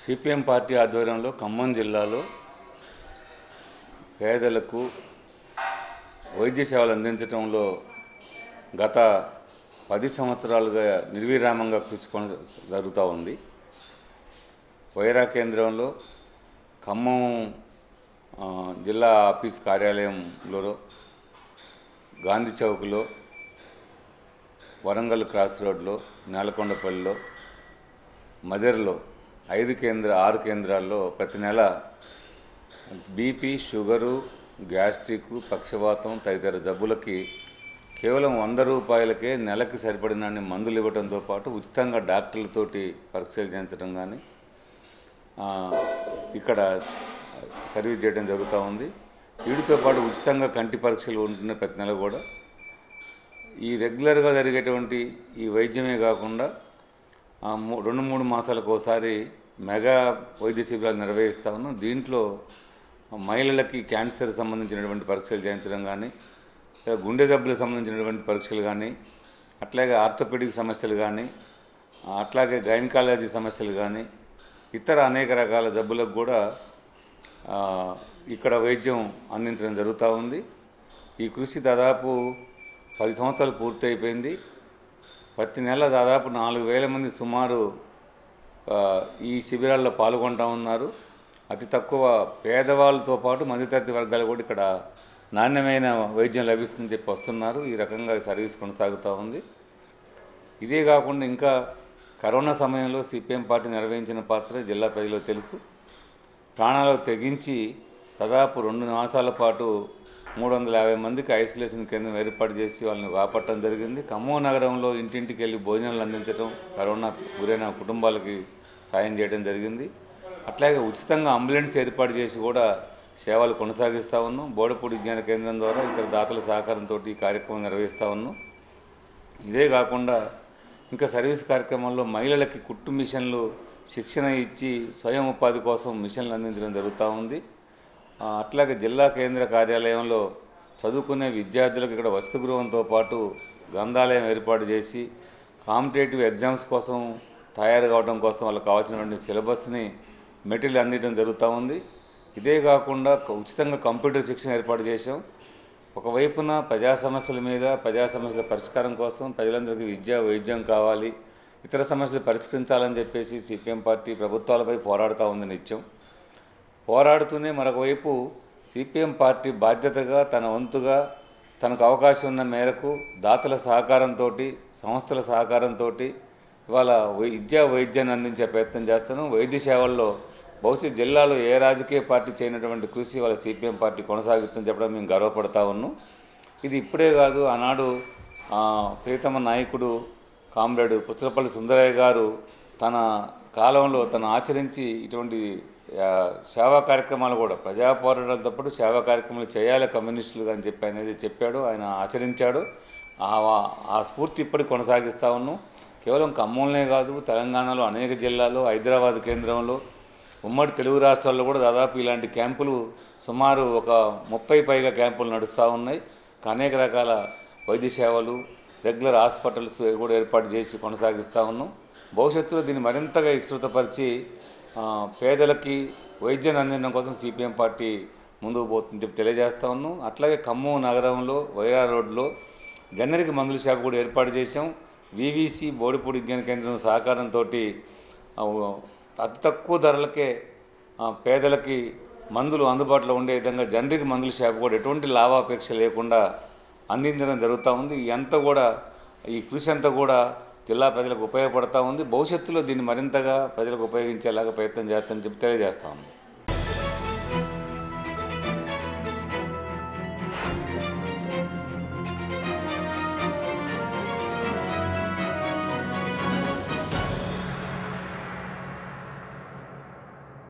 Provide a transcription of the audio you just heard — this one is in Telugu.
సిపిఎం పార్టీ ఆధ్వర్యంలో ఖమ్మం జిల్లాలో పేదలకు వైద్య సేవలు అందించడంలో గత 10 సంవత్సరాలుగా నిర్విరామంగా కృషి జరుగుతూ ఉంది. వైరా కేంద్రంలో ఖమ్మం జిల్లా ఆఫీస్ కార్యాలయంలో, గాంధీ చౌక్లో, వరంగల్ క్రాస్ రోడ్లో, నేలకొండపల్లిలో, మదర్లో 6 కేంద్రాల్లో ప్రతి నెల బీపీ, షుగరు, గ్యాస్ట్రిక్, పక్షవాతం తదితర జబ్బులకి కేవలం 100 రూపాయలకే నెలకి సరిపడినన్ని మందులు ఇవ్వడంతో పాటు ఉచితంగా డాక్టర్లతోటి పరీక్షలు చేయించడం కానీ ఇక్కడ సర్వీస్ చేయడం జరుగుతూ ఉంది. వీటితో పాటు ఉచితంగా కంటి పరీక్షలు ఉంటున్న ప్రతి నెల కూడా ఈ రెగ్యులర్గా జరిగేటువంటి ఈ వైద్యమే కాకుండా 2-3 మాసాలకు ఒకసారి మెగా వైద్య శిబిరాలు నిర్వహిస్తూ ఉన్నాం. దీంట్లో మహిళలకి క్యాన్సర్ సంబంధించినటువంటి పరీక్షలు చేయించడం కానీ, గుండె జబ్బులకు సంబంధించినటువంటి పరీక్షలు కానీ, అట్లాగే ఆర్థోపెడిక్ సమస్యలు కానీ, అట్లాగే గైనకాలజీ సమస్యలు కానీ, ఇతర అనేక రకాల జబ్బులకు కూడా ఇక్కడ వైద్యం అందించడం జరుగుతూ ఉంది. ఈ కృషి దాదాపు 10 సంవత్సరాలు పూర్తయిపోయింది. ప్రతి నెల దాదాపు 4,000 మంది సుమారు ఈ శిబిరాల్లో పాల్గొంటూ ఉన్నారు. అతి తక్కువ పేదవాళ్ళతో పాటు మధ్యతరగతి వర్గాలు కూడా ఇక్కడ నాణ్యమైన వైద్యం లభిస్తుందని చెప్పి వస్తున్నారు. ఈ రకంగా సర్వీస్ కొనసాగుతూ ఉంది. ఇదే కాకుండా ఇంకా కరోనా సమయంలో సిపిఎం పార్టీ నిర్వహించిన పాత్ర జిల్లా ప్రజలకు తెలుసు. ప్రాణాలకు తెగించి దాదాపు 2 మాసాల పాటు 350 మందికి ఐసోలేషన్ కేంద్రం ఏర్పాటు చేసి వాళ్ళని కాపాడటం జరిగింది. ఖమ్మం నగరంలో ఇంటింటికి వెళ్ళి భోజనాలు అందించడం, కరోనా గురైన కుటుంబాలకి సాయం చేయడం జరిగింది. అట్లాగే ఉచితంగా అంబులెన్స్ ఏర్పాటు చేసి కూడా సేవలు కొనసాగిస్తూ ఉన్నాం. బోడపూడి విజ్ఞాన కేంద్రం ద్వారా ఇతర దాతల సహకారంతో ఈ కార్యక్రమం నిర్వహిస్తూ ఉన్నాం. ఇదే కాకుండా ఇంకా సర్వీస్ కార్యక్రమంలో మహిళలకి కుట్టు మిషన్లు శిక్షణ ఇచ్చి స్వయం ఉపాధి కోసం మిషన్లు అందించడం జరుగుతూ ఉంది. అట్లాగే జిల్లా కేంద్ర కార్యాలయంలో చదువుకునే విద్యార్థులకు ఇక్కడ వసతి గృహంతో పాటు గ్రంథాలయం ఏర్పాటు చేసి కాంపిటేటివ్ ఎగ్జామ్స్ కోసం తయారు కావడం కోసం వాళ్ళకి కావాల్సినటువంటి సిలబస్ని మెటీరియల్ అందించడం జరుగుతూ ఉంది. ఇదే కాకుండా ఉచితంగా కంప్యూటర్ శిక్షణ ఏర్పాటు చేసాం. ఒకవైపున ప్రజా సమస్యల పరిష్కారం కోసం ప్రజలందరికీ విద్య, వైద్యం కావాలి, ఇతర సమస్యలు పరిష్కరించాలని చెప్పేసి సిపిఎం పార్టీ ప్రభుత్వాలపై పోరాడుతూ ఉంది నిత్యం. పోరాడుతూనే మరొక వైపు సిపిఎం పార్టీ బాధ్యతగా తన వంతుగా తనకు అవకాశం ఉన్న మేరకు దాతల సహకారంతో, సంస్థల సహకారంతో ఇవాళ వైద్యాన్ని అందించే ప్రయత్నం చేస్తాను. వైద్య సేవల్లో భవిష్యత్ జిల్లాలో ఏ రాజకీయ పార్టీ చేయనటువంటి కృషి వాళ్ళ సిపిఎం పార్టీ కొనసాగుతుందని చెప్పడం మేము గర్వపడతా ఉన్నాం. ఇది ఇప్పుడే కాదు, ఆనాడు ప్రియతమ నాయకుడు కామ్రేడ్ పుచ్చలపల్లి సుందరయ్య గారు తన కాలంలో తను ఆచరించి ఇటువంటి సేవా కార్యక్రమాలు కూడా ప్రజా పోరాటాలతో పాటు సేవా కార్యక్రమాలు చేయాలి కమ్యూనిస్టులు అని చెప్పి అనేది చెప్పాడు, ఆయన ఆచరించాడు. ఆ స్ఫూర్తి ఇప్పటికి కొనసాగిస్తూ ఉన్నాం. కేవలం ఖమ్మంలోనే కాదు, తెలంగాణలో అనేక జిల్లాల్లో, హైదరాబాద్ కేంద్రంలో, ఉమ్మడి తెలుగు రాష్ట్రాల్లో కూడా దాదాపు ఇలాంటి క్యాంపులు సుమారు ఒక 30 పైగా క్యాంపులు నడుస్తూ ఉన్నాయి. అనేక రకాల వైద్య సేవలు, రెగ్యులర్ హాస్పిటల్స్ కూడా ఏర్పాటు చేసి కొనసాగిస్తూ ఉన్నాం. భవిష్యత్తులో దీన్ని మరింతగా విస్తృతపరిచి పేదలకి వైద్యాన్ని అందించడం కోసం సిపిఎం పార్టీ ముందుకు పోతుంది తెలియజేస్తూ ఉన్నాం. అట్లాగే ఖమ్మం నగరంలో వైరా రోడ్లో జనరిక్ మందుల షాప్ కూడా ఏర్పాటు చేసాం. వివిసి బోడిపూడి విజ్ఞాన కేంద్రం సహకారంతో అతి తక్కువ ధరలకే పేదలకి మందులు అందుబాటులో ఉండే విధంగా జనరిక్ మందుల షాప్ కూడా ఎటువంటి లాభాపేక్ష లేకుండా అందించడం జరుగుతూ ఉంది. ఈ కృషి అంతా కూడా జిల్లా ప్రజలకు ఉపయోగపడతా ఉంది. భవిష్యత్తులో దీన్ని మరింతగా ప్రజలకు ఉపయోగించేలాగా ప్రయత్నం చేస్తామని చెప్పి తెలియజేస్తా ఉన్నాం.